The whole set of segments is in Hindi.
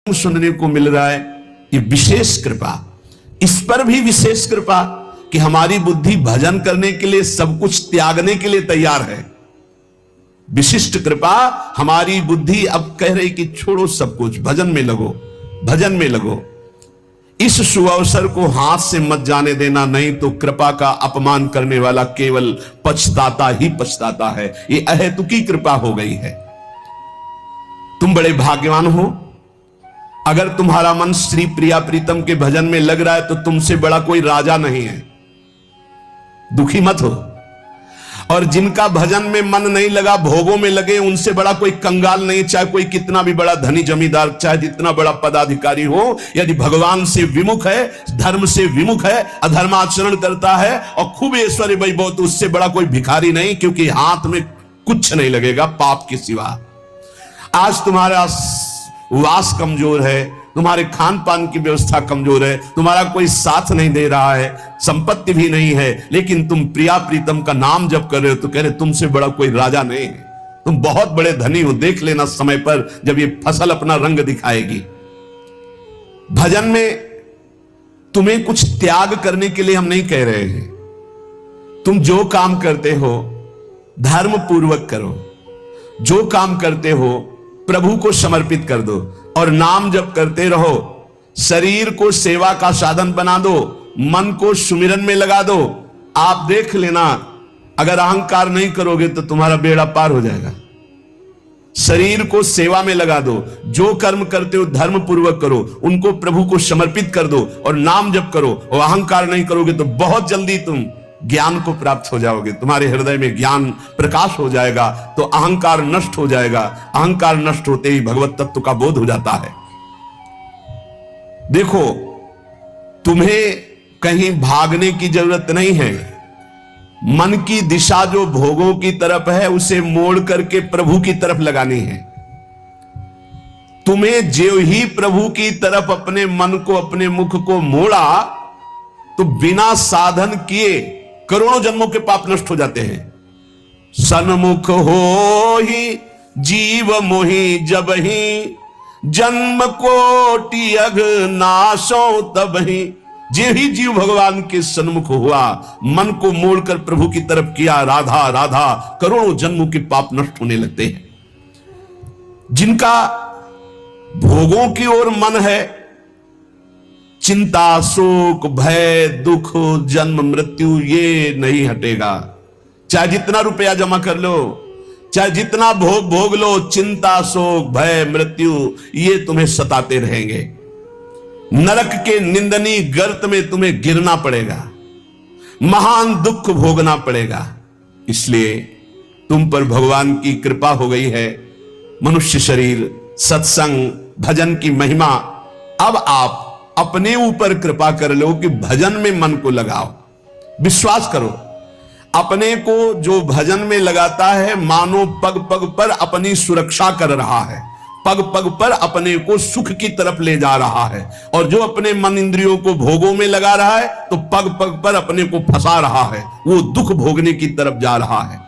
सुनने को मिल रहा है, ये विशेष कृपा। इस पर भी विशेष कृपा कि हमारी बुद्धि भजन करने के लिए, सब कुछ त्यागने के लिए तैयार है। विशिष्ट कृपा, हमारी बुद्धि अब कह रही कि छोड़ो सब कुछ, भजन में लगो, भजन में लगो। इस सुअवसर को हाथ से मत जाने देना, नहीं तो कृपा का अपमान करने वाला केवल पछताता ही पछताता है। ये अहेतुकी कृपा हो गई है। तुम बड़े भाग्यवान हो अगर तुम्हारा मन श्री प्रिया प्रीतम के भजन में लग रहा है, तो तुमसे बड़ा कोई राजा नहीं है। दुखी मत हो। और जिनका भजन में मन नहीं लगा, भोगों में लगे, उनसे बड़ा कोई कंगाल नहीं। चाहे कोई कितना भी बड़ा धनी जमींदार, चाहे जितना बड़ा पदाधिकारी हो, यदि भगवान से विमुख है, धर्म से विमुख है, अधर्माचरण करता है और खूब ऐश्वर्य वैभव, तो उससे बड़ा कोई भिखारी नहीं, क्योंकि हाथ में कुछ नहीं लगेगा पाप के सिवा। आज तुम्हारा वास कमजोर है, तुम्हारे खान पान की व्यवस्था कमजोर है, तुम्हारा कोई साथ नहीं दे रहा है, संपत्ति भी नहीं है, लेकिन तुम प्रिया प्रीतम का नाम जप कर रहे हो, तो कह रहे तुमसे बड़ा कोई राजा नहीं है, तुम बहुत बड़े धनी हो। देख लेना समय पर जब ये फसल अपना रंग दिखाएगी। भजन में तुम्हें कुछ त्याग करने के लिए हम नहीं कह रहे हैं। तुम जो काम करते हो धर्म पूर्वक करो, जो काम करते हो प्रभु को समर्पित कर दो और नाम जप करते रहो। शरीर को सेवा का साधन बना दो, मन को सुमिरन में लगा दो। आप देख लेना, अगर अहंकार नहीं करोगे तो तुम्हारा बेड़ा पार हो जाएगा। शरीर को सेवा में लगा दो, जो कर्म करते हो धर्म पूर्वक करो, उनको प्रभु को समर्पित कर दो और नाम जप करो। और अहंकार नहीं करोगे तो बहुत जल्दी तुम ज्ञान को प्राप्त हो जाओगे। तुम्हारे हृदय में ज्ञान प्रकाश हो जाएगा, तो अहंकार नष्ट हो जाएगा। अहंकार नष्ट होते ही भगवत तत्व का बोध हो जाता है। देखो, तुम्हें कहीं भागने की जरूरत नहीं है। मन की दिशा जो भोगों की तरफ है, उसे मोड़ करके प्रभु की तरफ लगानी है। तुम्हें जो ही प्रभु की तरफ अपने मन को, अपने मुख को मोड़ा, तो बिना साधन किए करोड़ों जन्मों के पाप नष्ट हो जाते हैं। सन्मुख हो ही जीव मोहि जब ही, जन्म कोटि अघ नाशो तब ही। जे ही जीव भगवान के सन्मुख हुआ, मन को मोड़कर प्रभु की तरफ किया, राधा राधा, करोड़ों जन्मों के पाप नष्ट होने लगते हैं। जिनका भोगों की ओर मन है, चिंता, शोक, भय, दुख, जन्म, मृत्यु, ये नहीं हटेगा। चाहे जितना रुपया जमा कर लो, चाहे जितना भोग भोग लो, चिंता, शोक, भय, मृत्यु, ये तुम्हें सताते रहेंगे। नरक के निंदनीय गर्त में तुम्हें गिरना पड़ेगा, महान दुख भोगना पड़ेगा। इसलिए तुम पर भगवान की कृपा हो गई है। मनुष्य शरीर, सत्संग, भजन की महिमा। अब आप अपने ऊपर कृपा कर लो कि भजन में मन को लगाओ। विश्वास करो, अपने को जो भजन में लगाता है, मानो पग पग पर अपनी सुरक्षा कर रहा है, पग पग पर अपने को सुख की तरफ ले जा रहा है। और जो अपने मन इंद्रियों को भोगों में लगा रहा है, तो पग पग पर अपने को फंसा रहा है, वो दुख भोगने की तरफ जा रहा है।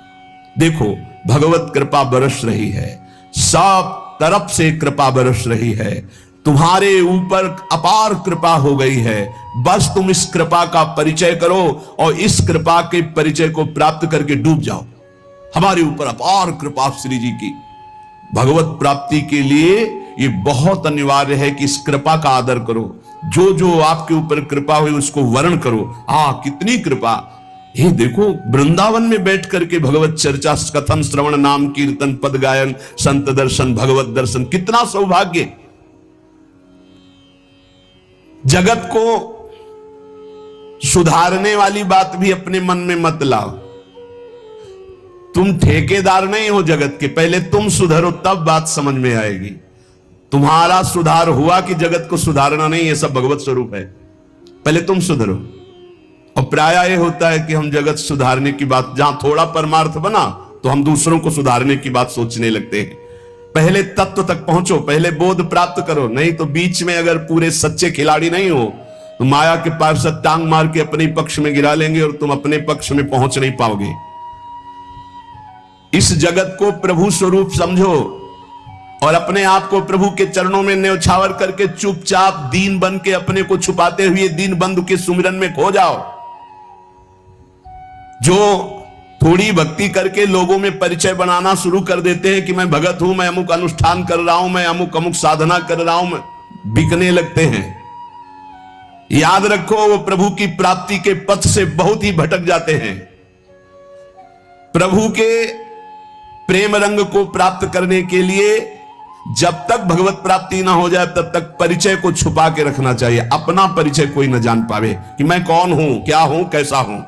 देखो, भगवत कृपा बरस रही है, सब तरफ से कृपा बरस रही है। तुम्हारे ऊपर अपार कृपा हो गई है। बस तुम इस कृपा का परिचय करो और इस कृपा के परिचय को प्राप्त करके डूब जाओ। हमारे ऊपर अपार कृपा श्री जी की। भगवत प्राप्ति के लिए ये बहुत अनिवार्य है कि इस कृपा का आदर करो। जो जो आपके ऊपर कृपा हुई उसको वर्ण करो। कितनी कृपा। ये देखो, वृंदावन में बैठ करके भगवत चर्चा, कथन, श्रवण, नाम कीर्तन, पद गायन, संत दर्शन, भगवत दर्शन, कितना सौभाग्य। जगत को सुधारने वाली बात भी अपने मन में मत लाओ। तुम ठेकेदार नहीं हो जगत के, पहले तुम सुधरो, तब बात समझ में आएगी। तुम्हारा सुधार हुआ कि जगत को सुधारना नहीं, ये सब भगवत स्वरूप है। पहले तुम सुधरो। और प्राय यह होता है कि हम जगत सुधारने की बात, जहां थोड़ा परमार्थ बना तो हम दूसरों को सुधारने की बात सोचने लगते हैं। पहले तत्व तक पहुंचो, पहले बोध प्राप्त करो, नहीं तो बीच में अगर पूरे सच्चे खिलाड़ी नहीं हो तो माया के पार्षद टांग मार के अपने पक्ष में गिरा लेंगे और तुम अपने पक्ष में पहुंच नहीं पाओगे। इस जगत को प्रभु स्वरूप समझो और अपने आप को प्रभु के चरणों में न्यौछावर करके चुपचाप दीन बन के अपने को छुपाते हुए दीन बंधु के सुमिरन में खो जाओ। जो थोड़ी भक्ति करके लोगों में परिचय बनाना शुरू कर देते हैं कि मैं भगत हूं, मैं अमुक अनुष्ठान कर रहा हूं, मैं अमुक अमुक साधना कर रहा हूं, बिकने लगते हैं। याद रखो, वो प्रभु की प्राप्ति के पथ से बहुत ही भटक जाते हैं। प्रभु के प्रेम रंग को प्राप्त करने के लिए जब तक भगवत प्राप्ति ना हो जाए तब तक परिचय को छुपा के रखना चाहिए। अपना परिचय कोई न जान पावे कि मैं कौन हूं, क्या हूं, कैसा हूं।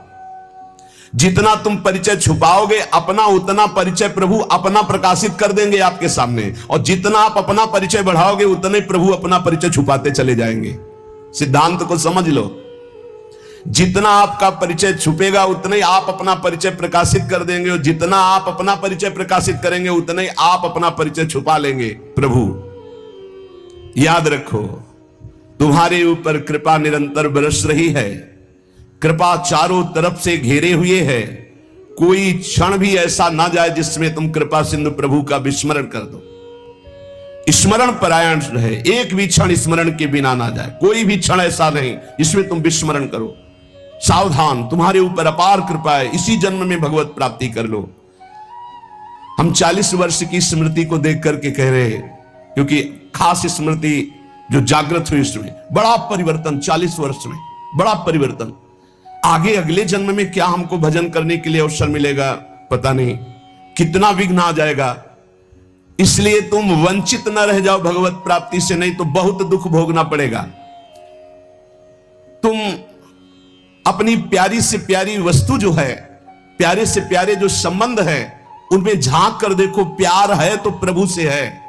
जितना तुम परिचय छुपाओगे अपना, उतना परिचय प्रभु अपना प्रकाशित कर देंगे आपके सामने। और जितना आप अपना परिचय बढ़ाओगे उतने प्रभु अपना परिचय छुपाते चले जाएंगे। सिद्धांत को समझ लो। जितना आपका परिचय छुपेगा उतना ही आप अपना परिचय प्रकाशित कर देंगे, और जितना आप अपना परिचय प्रकाशित करेंगे उतना ही आप अपना परिचय छुपा लेंगे। प्रभु याद रखो, तुम्हारे ऊपर कृपा निरंतर बरस रही है। कृपा चारों तरफ से घेरे हुए है। कोई क्षण भी ऐसा ना जाए जिसमें तुम कृपा सिंधु प्रभु का विस्मरण कर दो। स्मरण परायण रहे, एक भी क्षण स्मरण के बिना ना जाए। कोई भी क्षण ऐसा नहीं जिसमें तुम विस्मरण करो। सावधान, तुम्हारे ऊपर अपार कृपा है, इसी जन्म में भगवत प्राप्ति कर लो। हम 40 वर्ष की स्मृति को देख करके कह रहे हैं, क्योंकि खास स्मृति जो जागृत हुई उसमें बड़ा परिवर्तन, 40 वर्ष में बड़ा परिवर्तन। आगे अगले जन्म में क्या हमको भजन करने के लिए अवसर मिलेगा पता नहीं, कितना विघ्न आ जाएगा। इसलिए तुम वंचित न रह जाओ भगवत प्राप्ति से, नहीं तो बहुत दुख भोगना पड़ेगा। तुम अपनी प्यारी से प्यारी वस्तु जो है, प्यारे से प्यारे जो संबंध है, उनमें झांक कर देखो। प्यार है तो प्रभु से है।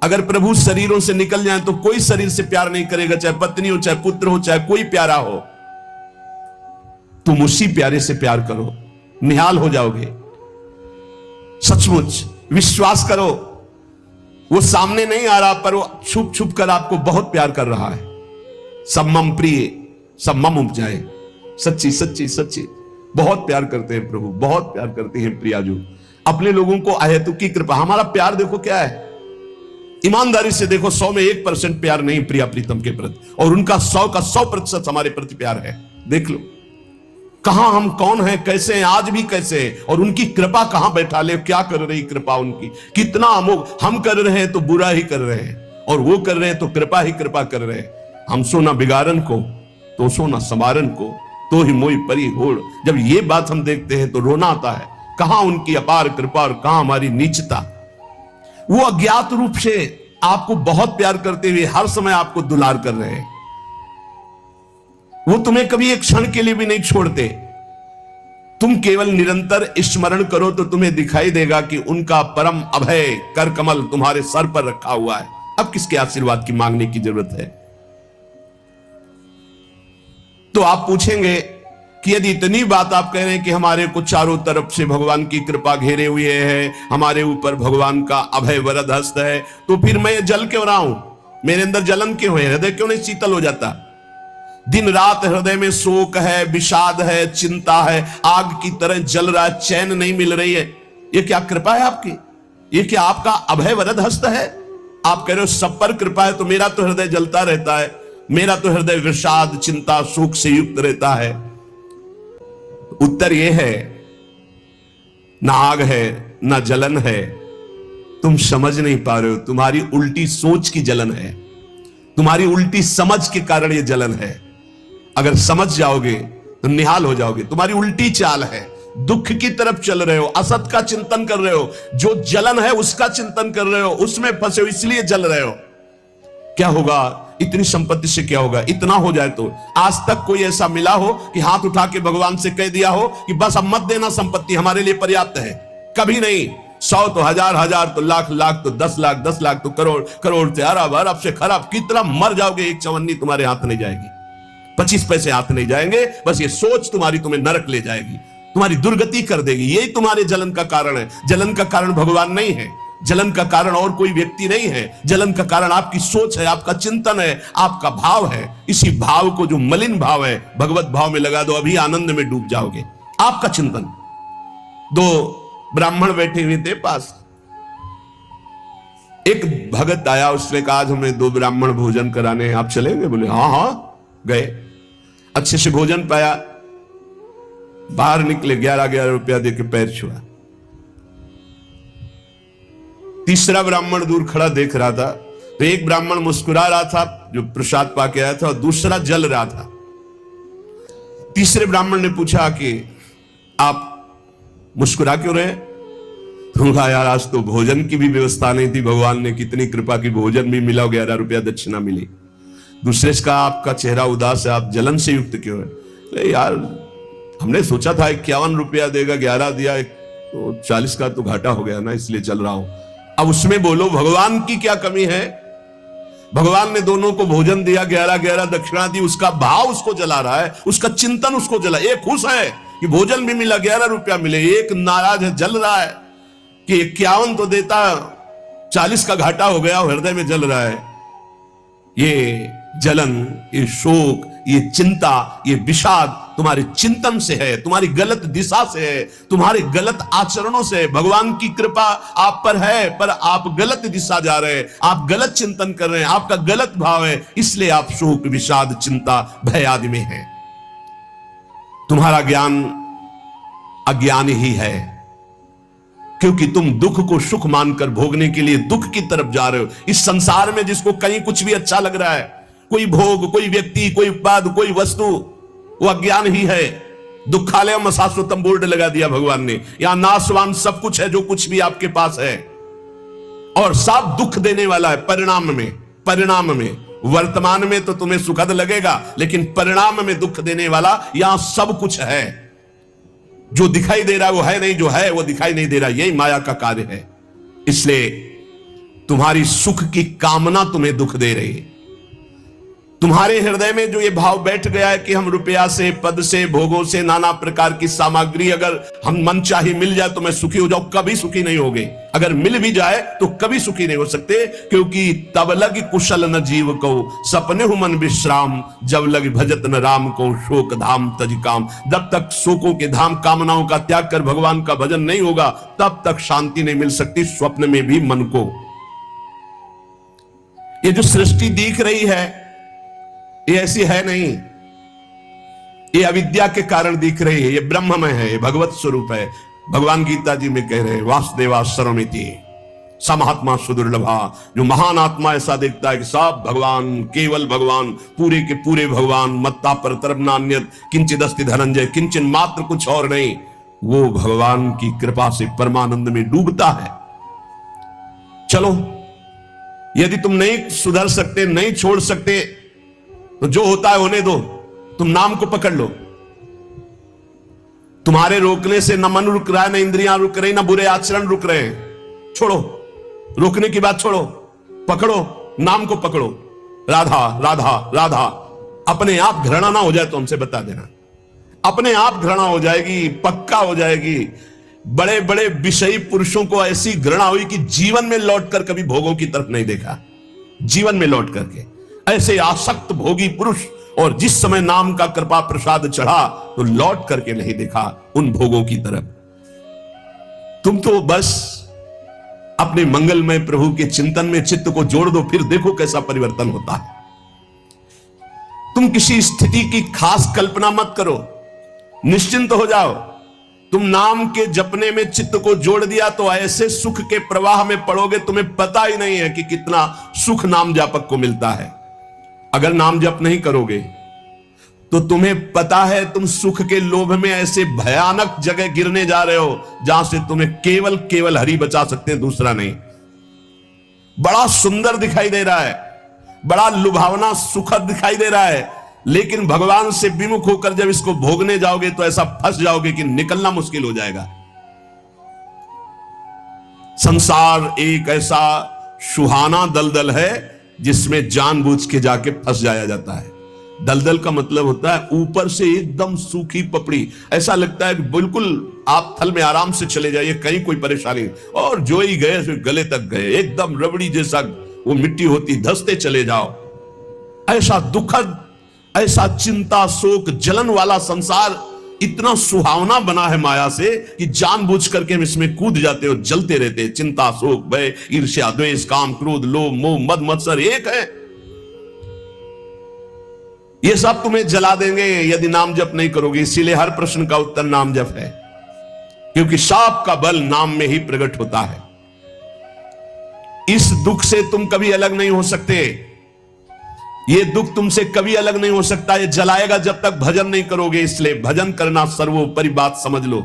अगर प्रभु शरीरों से निकल जाए तो कोई शरीर से प्यार नहीं करेगा, चाहे पत्नी हो, चाहे पुत्र हो, चाहे कोई प्यारा हो। तुम उसी प्यारे से प्यार करो, निहाल हो जाओगे। सचमुच विश्वास करो, वो सामने नहीं आ रहा पर वो छुप छुप कर आपको बहुत प्यार कर रहा है। सब मम प्रिय, सब मम उपजाए। सच्ची सच्ची सच्ची बहुत प्यार करते हैं प्रभु, बहुत प्यार करते हैं प्रियाजू अपने लोगों को। अहेतुक की कृपा। हमारा प्यार देखो क्या है, ईमानदारी से देखो, 100 में 1% प्यार नहीं प्रिया प्रीतम के प्रति, और उनका 100 का 100% हमारे प्रति प्यार है। देख लो कहां हम कौन हैं, कैसे हैं, आज भी कैसे हैं, और उनकी कृपा कहां बैठा ले। क्या कर रही कृपा उनकी, कितना अमोघ। हम कर रहे हैं तो बुरा ही कर रहे हैं, और वो कर रहे हैं तो कृपा ही कृपा कर रहे हैं। हम सोना बिगाड़न को तो सोना समारन को, तो ही मोई परी होड़। जब ये बात हम देखते हैं तो रोना आता है। कहां उनकी अपार कृपा और कहां हमारी नीचता। वो अज्ञात रूप से आपको बहुत प्यार करते हुए हर समय आपको दुलार कर रहे हैं। वो तुम्हें कभी एक क्षण के लिए भी नहीं छोड़ते। तुम केवल निरंतर स्मरण करो तो तुम्हें दिखाई देगा कि उनका परम अभय कर कमल तुम्हारे सर पर रखा हुआ है। अब किसके आशीर्वाद की मांगने की जरूरत है। तो आप पूछेंगे कि यदि इतनी बात आप कह रहे हैं कि हमारे को चारों तरफ से भगवान की कृपा घेरे हुए है, हमारे ऊपर भगवान का अभय वरद हस्त है, तो फिर मैं जल क्यों रहा हूं, मेरे अंदर जलन क्यों है, हृदय क्यों नहीं शीतल हो जाता। दिन रात हृदय में शोक है, विषाद है, चिंता है, आग की तरह जल रहा है, चैन नहीं मिल रही है। ये क्या कृपा है आपकी, ये क्या आपका अभय वरद हस्त है। आप कह रहे हो सब पर कृपा है, तो मेरा तो हृदय जलता रहता है, मेरा तो हृदय विषाद चिंता शोक से युक्त रहता है। उत्तर यह है, ना आग है ना जलन है। तुम समझ नहीं पा रहे हो, तुम्हारी उल्टी सोच की जलन है, तुम्हारी उल्टी समझ के कारण यह जलन है। अगर समझ जाओगे तो निहाल हो जाओगे। तुम्हारी उल्टी चाल है, दुख की तरफ चल रहे हो, असत का चिंतन कर रहे हो, जो जलन है उसका चिंतन कर रहे हो, उसमें फंसे हो इसलिए जल रहे हो। क्या होगा, इतनी संपत्ति से क्या होगा, इतना हो जाए तो। आज तक कोई ऐसा मिला हो कि हाथ उठा के भगवान से कह दिया हो कि बस अब मत देना, संपत्ति हमारे लिए पर्याप्त है। कभी नहीं। 100 तो हजार, हजार तो लाख, लाख तो 10 लाख, 10 लाख तो करोड़, करोड़ से अरब, अरब से खराब। कितना मर जाओगे, एक चवन्नी तुम्हारे हाथ नहीं जाएगी, 25 पैसे हाथ नहीं जाएंगे। बस ये सोच तुम्हारी तुम्हें नरक ले जाएगी, तुम्हारी दुर्गति कर देगी। यही तुम्हारे जलन का कारण है। जलन का कारण भगवान नहीं है, जलन का कारण और कोई व्यक्ति नहीं है। जलन का कारण आपकी सोच है, आपका चिंतन है, आपका भाव है। इसी भाव को, जो मलिन भाव है, भगवत भाव में लगा दो, अभी आनंद में डूब जाओगे। आपका चिंतन। 2 ब्राह्मण बैठे हुए थे पास, एक भगत आया, उसने कहा आज हमें 2 ब्राह्मण भोजन कराने हैं, आप चलेंगे? बोले हाँ हाँ। गए, अच्छे से भोजन पाया, बाहर निकले, 11 रुपया देके पैर छुआ। तीसरा ब्राह्मण दूर खड़ा देख रहा था, तो एक ब्राह्मण मुस्कुरा रहा था जो प्रसाद पाके आया था, और दूसरा जल रहा था। तीसरे ब्राह्मण ने पूछा कि आप मुस्कुरा क्यों रहे? तो कहा यार आज तो भोजन की भी व्यवस्था नहीं थी, भगवान ने कितनी कृपा की, भोजन भी मिला, 11 रुपया दक्षिणा मिली। दूसरे से कहा आपका चेहरा उदास है, आप जलन से युक्त क्यों है? अरे यार हमने सोचा था 51 रुपया देगा, 11 दिया, तो 40 का तो घाटा हो गया ना, इसलिए चल रहा हूं। अब उसमें बोलो भगवान की क्या कमी है? भगवान ने दोनों को भोजन दिया, 11 दक्षिणा दी, उसका भाव उसको जला रहा है, उसका चिंतन उसको जला। एक खुश है कि भोजन भी मिला, 11 रुपया मिले, एक नाराज है, जल रहा है कि 51 तो देता, 40 का घाटा हो गया, हृदय में जल रहा है। ये जलन, ये शोक, ये चिंता, ये विषाद तुम्हारे चिंतन से है, तुम्हारी गलत दिशा से है, तुम्हारे गलत आचरणों से है। भगवान की कृपा आप पर है, पर आप गलत दिशा जा रहे हैं, आप गलत चिंतन कर रहे हैं, आपका गलत भाव है, इसलिए आप शोक, विषाद, चिंता, भय आदि में हैं। तुम्हारा ज्ञान अज्ञान ही है, क्योंकि तुम दुख को सुख मानकर भोगने के लिए दुख की तरफ जा रहे हो। इस संसार में जिसको कहीं कुछ भी अच्छा लग रहा है, कोई भोग, कोई व्यक्ति, कोई पद, कोई वस्तु, वो अज्ञान ही है। दुखालयम शाश्वतम बोर्ड लगा दिया भगवान ने, यहां नाशवान सब कुछ है जो कुछ भी आपके पास है, और सब दुख देने वाला है परिणाम में। वर्तमान में तो तुम्हें सुखद लगेगा, लेकिन परिणाम में दुख देने वाला यहां सब कुछ है। जो दिखाई दे रहा है वो है नहीं, जो है वो दिखाई नहीं दे रहा, यही माया का कार्य है। इसलिए तुम्हारी सुख की कामना तुम्हें दुख दे रही है। तुम्हारे हृदय में जो ये भाव बैठ गया है कि हम रुपया से, पद से, भोगों से, नाना प्रकार की सामग्री अगर हम मन चाहे मिल जाए तो मैं सुखी हो जाऊं, कभी सुखी नहीं होगे। अगर मिल भी जाए तो कभी सुखी नहीं हो सकते, क्योंकि तब लग कुशल न जीव को, सपने हु मन विश्राम, जब लग भजत न राम को, शोक धाम तज काम। जब तक शोकों के धाम, कामनाओं का त्याग कर भगवान का भजन नहीं होगा, तब तक शांति नहीं मिल सकती स्वप्न में भी मन को। ये जो सृष्टि दिख रही है ये ऐसी है नहीं, ये अविद्या के कारण दिख रही है, ये ब्रह्ममय है, ये भगवत स्वरूप है। भगवान गीता जी में कह रहे हैं वासुदेवा सर्वमिति समहात्मा सुदुर्लभा। जो महान आत्मा ऐसा देखता है कि सब भगवान, केवल भगवान, पूरे के पूरे भगवान, मत्ता पर तरबनान्यत किंचिदस्ति धनंजय, किंचन मात्र कुछ और नहीं, वो भगवान की कृपा से परमानंद में डूबता है। चलो, यदि तुम नहीं सुधर सकते, नहीं छोड़ सकते, तो जो होता है होने दो, तुम नाम को पकड़ लो। तुम्हारे रोकने से न मन रुक रहा है, न इंद्रियां रुक रही, न बुरे आचरण रुक रहे हैं। छोड़ो, रोकने की बात छोड़ो, पकड़ो, नाम को पकड़ो। राधा राधा राधा। अपने आप घृणा ना हो जाए तो हमसे बता देना, अपने आप घृणा हो जाएगी, पक्का हो जाएगी। बड़े बड़े विषयी पुरुषों को ऐसी घृणा हुई कि जीवन में लौटकर कभी भोगों की तरफ नहीं देखा, जीवन में लौट करके ऐसे आसक्त भोगी पुरुष, और जिस समय नाम का कृपा प्रसाद चढ़ा तो लौट करके नहीं देखा उन भोगों की तरफ। तुम तो बस अपने मंगलमय प्रभु के चिंतन में चित्त को जोड़ दो, फिर देखो कैसा परिवर्तन होता है। तुम किसी स्थिति की खास कल्पना मत करो, निश्चिंत हो जाओ। तुम नाम के जपने में चित्त को जोड़ दिया तो ऐसे सुख के प्रवाह में पड़ोगे, तुम्हें पता ही नहीं है कि कितना सुख नाम जापक को मिलता है। अगर नाम जप नहीं करोगे तो तुम्हें पता है तुम सुख के लोभ में ऐसे भयानक जगह गिरने जा रहे हो जहां से तुम्हें केवल केवल हरि बचा सकते हैं, दूसरा नहीं। बड़ा सुंदर दिखाई दे रहा है, बड़ा लुभावना सुखद दिखाई दे रहा है, लेकिन भगवान से विमुख होकर जब इसको भोगने जाओगे तो ऐसा फंस जाओगे कि निकलना मुश्किल हो जाएगा। संसार एक ऐसा सुहाना दलदल है जिसमें जानबूझ के जाके फंस जाया जाता है। दलदल का मतलब होता है ऊपर से एकदम सूखी पपड़ी, ऐसा लगता है कि बिल्कुल आप थल में आराम से चले जाइए, कहीं कोई परेशानी, और जो ही गए फिर गले तक गए, एकदम रबड़ी जैसा वो मिट्टी होती, धंसते चले जाओ। ऐसा दुखद, ऐसा चिंता, शोक, जलन वाला संसार इतना सुहावना बना है माया से कि जानबूझ करके हम इसमें कूद जाते हो, जलते रहते। चिंता, शोक, भय, ईर्ष्या, द्वेष, काम, क्रोध, लोभ, मोह, मद, मत्सर एक है। ये सब तुम्हें जला देंगे यदि नाम जप नहीं करोगे। इसीलिए हर प्रश्न का उत्तर नाम जप है, क्योंकि शाप का बल नाम में ही प्रकट होता है। इस दुख से तुम कभी अलग नहीं हो सकते। ये दुख तुमसे कभी अलग नहीं हो सकता। ये जलाएगा जब तक भजन नहीं करोगे। इसलिए भजन करना सर्वोपरि बात समझ लो।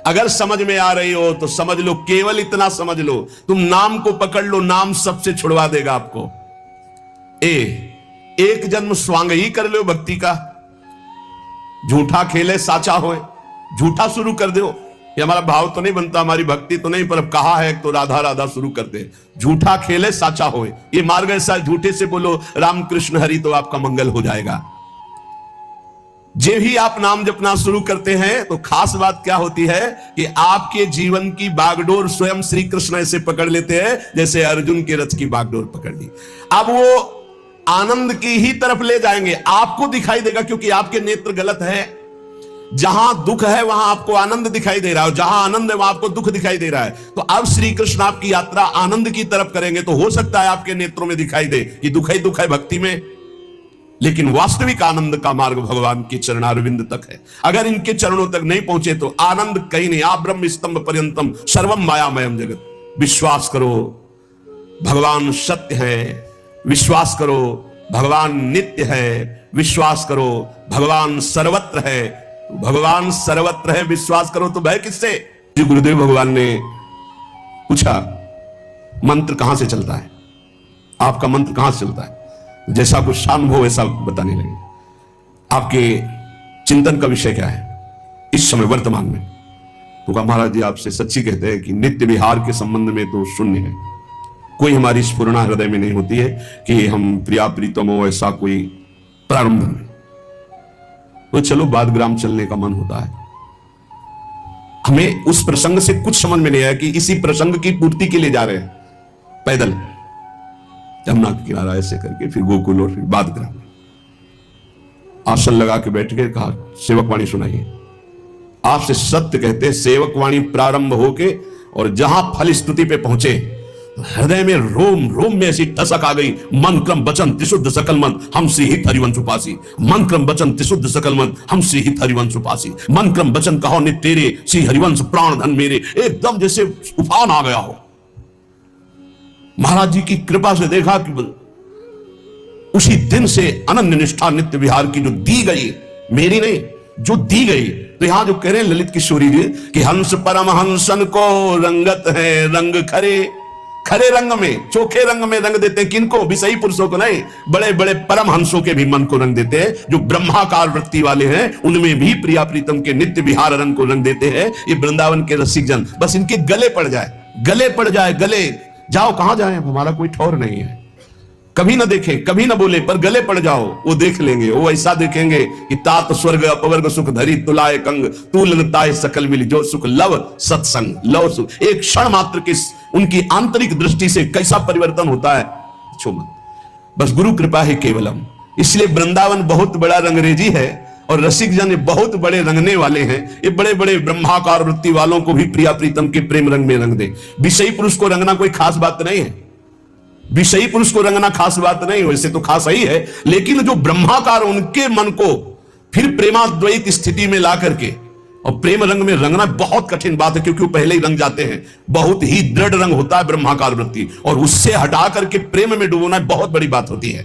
अगर समझ में आ रही हो तो समझ लो, केवल इतना समझ लो, तुम नाम को पकड़ लो, नाम सबसे छुड़वा देगा आपको। एक जन्म स्वांग ही कर लो भक्ति का। झूठा खेले साचा होए, झूठा शुरू कर दो। ये हमारा भाव तो नहीं बनता, हमारी भक्ति तो नहीं, पर अब कहा है तो राधा राधा शुरू कर दे। झूठा खेले साचा होए, ये मार्ग ऐसा, झूठे से बोलो राम कृष्ण हरि तो आपका मंगल हो जाएगा। जब ही आप नाम जपना शुरू करते हैं तो खास बात क्या होती है कि आपके जीवन की बागडोर स्वयं श्री कृष्ण ऐसे पकड़ लेते हैं जैसे अर्जुन के रथ की बागडोर पकड़ ली। अब वो आनंद की ही तरफ ले जाएंगे। आपको दिखाई देगा क्योंकि आपके नेत्र गलत है। जहां दुख है वहां आपको आनंद दिखाई दे रहा है, जहां आनंद है वहां आपको दुख दिखाई दे रहा है। तो अब श्री कृष्ण आपकी यात्रा आनंद की तरफ करेंगे तो हो सकता है आपके नेत्रों में दिखाई दे कि दुख है भक्ति में, लेकिन वास्तविक आनंद का मार्ग भगवान के चरणारविंद तक है। अगर इनके चरणों तक नहीं पहुंचे तो आनंद कहीं नहीं। आप ब्रह्म स्तंभ पर्यंतम सर्वम मायामयम जगत। विश्वास करो भगवान सत्य है, विश्वास करो भगवान नित्य है, विश्वास करो भगवान सर्वत्र है। भगवान सर्वत्र है, विश्वास करो तो भय किससे? जी गुरुदेव भगवान ने पूछा मंत्र कहां से चलता है, आपका मंत्र कहां से चलता है? जैसा कुछ अनुभव वैसा बताने लगे। आपके चिंतन का विषय क्या है इस समय वर्तमान में? तो कहा महाराज जी आपसे सच्ची कहते हैं कि नित्य विहार के संबंध में तो शून्य है, कोई हमारी स्फुरना हृदय में नहीं होती है कि हम प्रिया प्रीतम हो, ऐसा कोई प्रारंभ नहीं। तो चलो बादग्राम चलने का मन होता है। हमें उस प्रसंग से कुछ समझ में नहीं आया कि इसी प्रसंग की पूर्ति के लिए जा रहे हैं पैदल यमुना के किनारा ऐसे करके, फिर गोकुल और फिर बादग्राम। आसन लगा के बैठ के कहा सेवक वाणी सुनाइए। आपसे सत्य कहते सेवक वाणी प्रारंभ होके और जहां फल स्तुति पे पहुंचे हृदय में रोम रोम में ऐसी टसक आ गई। मन क्रम वचन त्रिशुद्ध सकल मन हम श्री हित हरिवंश उपासी। मन क्रम वचन त्रिशुद्ध सकल मन हम श्री हित हरिवंश उपासी। मन क्रम वचन कहो नित तेरे श्री हरिवंश प्राण धन मेरे। एकदम जैसे उफान आ गया हो। महाराज जी की कृपा से देखा कि उसी दिन से अनन्य निष्ठा नित्य विहार की जो दी गई, मेरी नहीं, जो दी गई। तो यहां जो कह रहे हैं ललित किशोरी जी कि हंस परम हंसन को रंगत है रंग खरे। खरे रंग में, चोखे रंग में रंग देते हैं किनको? विषयी पुरुषों को नहीं, बड़े बड़े परम हंसों के भी मन को रंग देते हैं। जो ब्रह्माकार वृत्ति वाले हैं उनमें भी प्रिया प्रीतम के नित्य विहार रंग को रंग देते हैं। ये वृंदावन के रसिक जन, बस इनके गले पड़ जाए, गले पड़ जाए, गले जाओ। कहां जाए, हमारा कोई ठौर नहीं है। कभी ना देखे, कभी ना बोले, पर गले पड़ जाओ, वो देख लेंगे। वो ऐसा देखेंगे कि तात स्वर्ग अपवर्ग सुख धरी तुलाए कंग तू ललताए सकल मिली जो सुख लव सत्संग लव सुख। एक क्षण मात्र की उनकी आंतरिक दृष्टि से कैसा परिवर्तन होता है, छो मत। बस गुरु कृपा है केवलम। इसलिए वृंदावन बहुत बड़ा रंगरेजी है और रसिक जन बहुत बड़े रंगने वाले हैं। ये बड़े बड़े ब्रह्माकार वृत्ति वालों को भी प्रिया प्रीतम के प्रेम रंग में रंग दे। विषयी पुरुष को रंगना कोई खास बात नहीं है, विषयी पुरुष को रंगना खास बात नहीं, वैसे तो खास ही है, लेकिन जो ब्रह्माकार उनके मन को फिर प्रेमाद्वैत स्थिति में ला करके और प्रेम रंग में रंगना बहुत कठिन बात है, क्योंकि वो पहले ही रंग जाते हैं। बहुत ही दृढ़ रंग होता है ब्रह्माकार वृत्ति, और उससे हटा करके प्रेम में डुबोना बहुत बड़ी बात होती है।